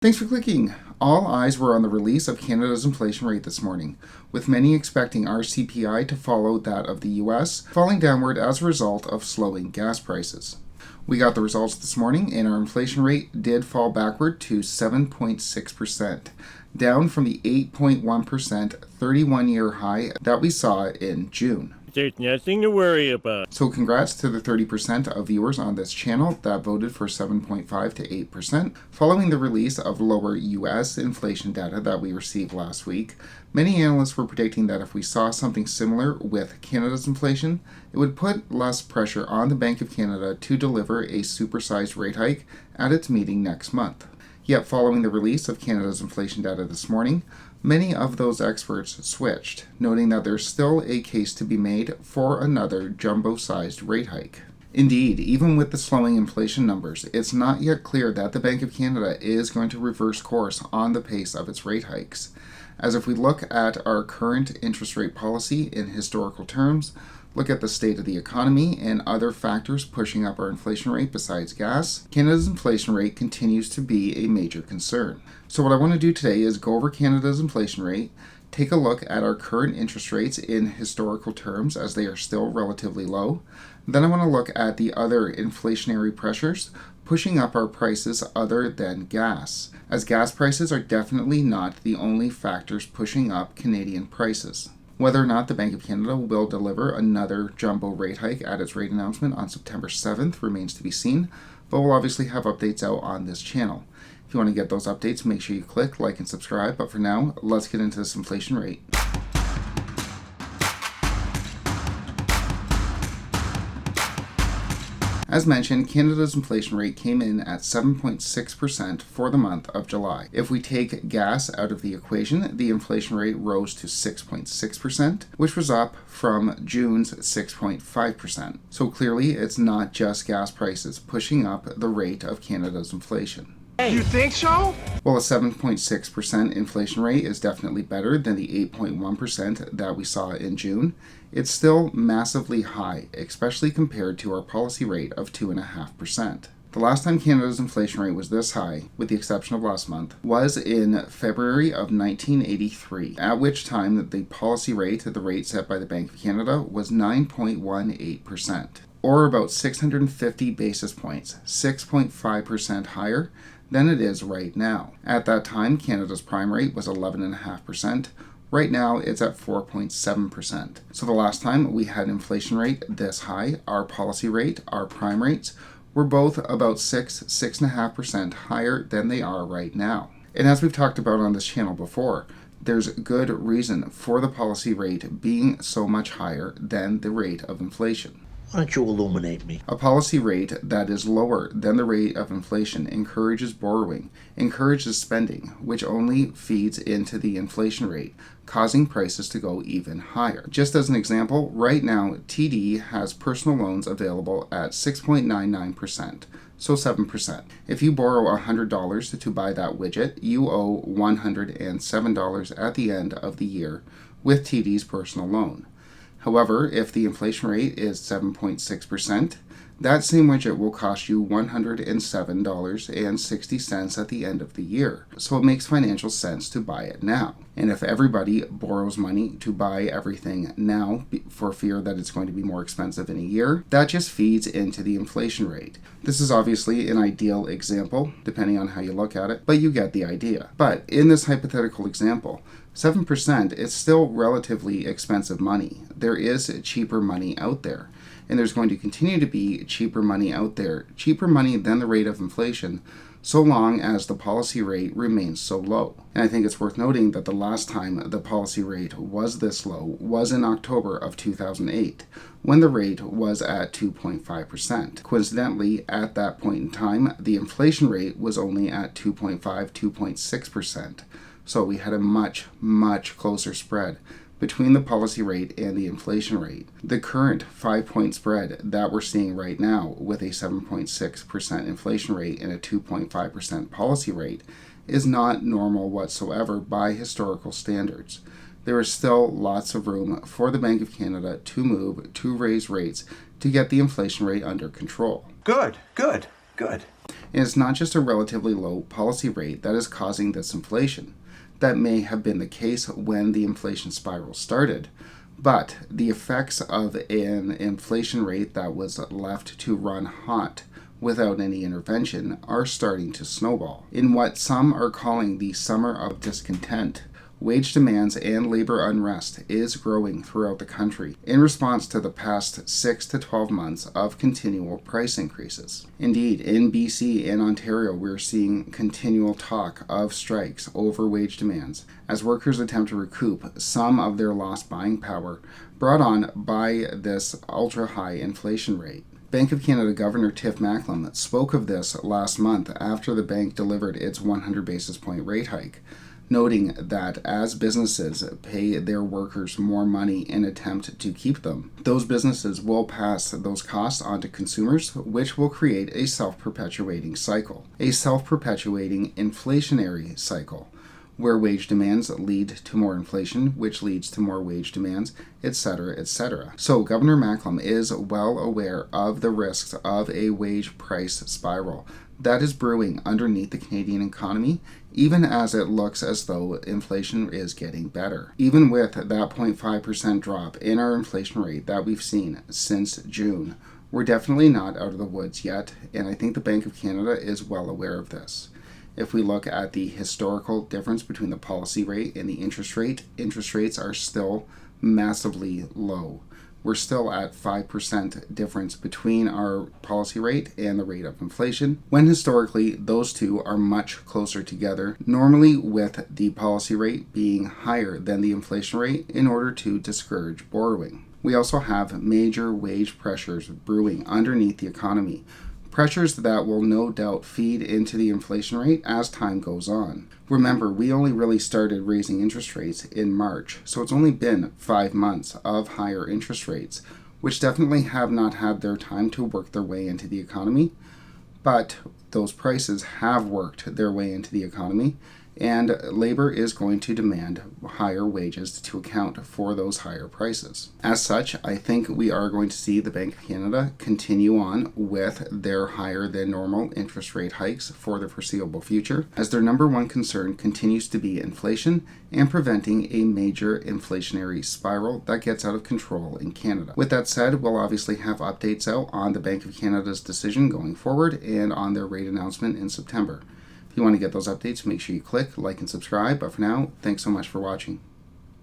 Thanks for clicking. All eyes were on the release of Canada's inflation rate this morning, with many expecting our CPI to follow that of the US, falling downward as a result of slowing gas prices. We got the results this morning, and our inflation rate did fall backward to 7.6%, down from the 8.1% 31-year high that we saw in June. There's nothing to worry about. So congrats to the 30% of viewers on this channel that voted for 7.5 to 8%. Following the release of lower US inflation data that we received last week, many analysts were predicting that if we saw something similar with Canada's inflation, it would put less pressure on the Bank of Canada to deliver a supersized rate hike at its meeting next month. Yet following the release of Canada's inflation data this morning, many of those experts switched, noting that there's still a case to be made for another jumbo-sized rate hike. Indeed, even with the slowing inflation numbers, it's not yet clear that the Bank of Canada is going to reverse course on the pace of its rate hikes. As if we look at our current interest rate policy in historical terms, look at the state of the economy and other factors pushing up our inflation rate besides gas, Canada's inflation rate continues to be a major concern. So what I want to do today is go over Canada's inflation rate, take a look at our current interest rates in historical terms as they are still relatively low. Then I want to look at the other inflationary pressures pushing up our prices other than gas, as gas prices are definitely not the only factors pushing up Canadian prices. Whether or not the Bank of Canada will deliver another jumbo rate hike at its rate announcement on September 7th remains to be seen, but we'll obviously have updates out on this channel. If you want to get those updates, make sure you click like and subscribe, but for now, let's get into this inflation rate. As mentioned, Canada's inflation rate came in at 7.6% for the month of July. If we take gas out of the equation, the inflation rate rose to 6.6%, which was up from June's 6.5%. So clearly, it's not just gas prices pushing up the rate of Canada's inflation. You think so? While a 7.6% inflation rate is definitely better than the 8.1% that we saw in June, it's still massively high, especially compared to our policy rate of 2.5%. The last time Canada's inflation rate was this high, with the exception of last month, was in February of 1983, at which time the policy rate, the rate set by the Bank of Canada, was 9.18%, or about 650 basis points, 6.5% higher than it is right now. At that time, Canada's prime rate was 11.5%. Right now, it's at 4.7%. So the last time we had inflation rate this high, our policy rate, our prime rates, were both about 6.5% higher than they are right now. And as we've talked about on this channel before, there's good reason for the policy rate being so much higher than the rate of inflation. Why don't you illuminate me? A policy rate that is lower than the rate of inflation encourages borrowing, encourages spending, which only feeds into the inflation rate, causing prices to go even higher. Just as an example, right now, TD has personal loans available at 6.99%. So 7%. If you borrow $100 to buy that widget, you owe $107 at the end of the year with TD's personal loan. However, if the inflation rate is 7.6%, that same widget will cost you $107.60 at the end of the year. So it makes financial sense to buy it now. And if everybody borrows money to buy everything now for fear that it's going to be more expensive in a year, that just feeds into the inflation rate. This is obviously an ideal example, depending on how you look at it, but you get the idea. But in this hypothetical example, 7% is still relatively expensive money. There is cheaper money out there. And there's going to continue to be cheaper money out there, cheaper money than the rate of inflation, so long as the policy rate remains so low. And I think it's worth noting that the last time the policy rate was this low was in October of 2008, when the rate was at 2.5%. Coincidentally, at that point in time, the inflation rate was only at 2.5, 2.6%. So we had a much, much closer spread between the policy rate and the inflation rate. The current 5-point spread that we're seeing right now with a 7.6% inflation rate and a 2.5% policy rate is not normal whatsoever by historical standards. There is still lots of room for the Bank of Canada to move to raise rates to get the inflation rate under control. Good. And it's not just a relatively low policy rate that is causing this inflation. That may have been the case when the inflation spiral started, but the effects of an inflation rate that was left to run hot without any intervention are starting to snowball. In what some are calling the summer of discontent, wage demands and labor unrest is growing throughout the country in response to the past 6 to 12 months of continual price increases. Indeed, in BC and Ontario, we're seeing continual talk of strikes over wage demands as workers attempt to recoup some of their lost buying power brought on by this ultra-high inflation rate. Bank of Canada Governor Tiff Macklem spoke of this last month after the bank delivered its 100 basis point rate hike, noting that as businesses pay their workers more money in attempt to keep them, those businesses will pass those costs on to consumers, which will create a self-perpetuating cycle, a self-perpetuating inflationary cycle, where wage demands lead to more inflation, which leads to more wage demands, etc., etc. So Governor Macklem is well aware of the risks of a wage price spiral that is brewing underneath the Canadian economy, even as it looks as though inflation is getting better. Even with that 0.5% drop in our inflation rate that we've seen since June, we're definitely not out of the woods yet, and I think the Bank of Canada is well aware of this. If we look at the historical difference between the policy rate and the interest rates are still massively low. We're still at 5% difference between our policy rate and the rate of inflation, when historically those two are much closer together, normally with the policy rate being higher than the inflation rate in order to discourage borrowing. We also have major wage pressures brewing underneath the economy, pressures that will no doubt feed into the inflation rate as time goes on. Remember, we only really started raising interest rates in March, so it's only been 5 months of higher interest rates, which definitely have not had their time to work their way into the economy, but those prices have worked their way into the economy, and labor is going to demand higher wages to account for those higher prices. As such, I think we are going to see the Bank of Canada continue on with their higher than normal interest rate hikes for the foreseeable future, as their number one concern continues to be inflation and preventing a major inflationary spiral that gets out of control in Canada. With that said, we'll obviously have updates out on the Bank of Canada's decision going forward and on their rate announcement in September. If you want to get those updates, make sure you click, like, and subscribe. But for now, thanks so much for watching.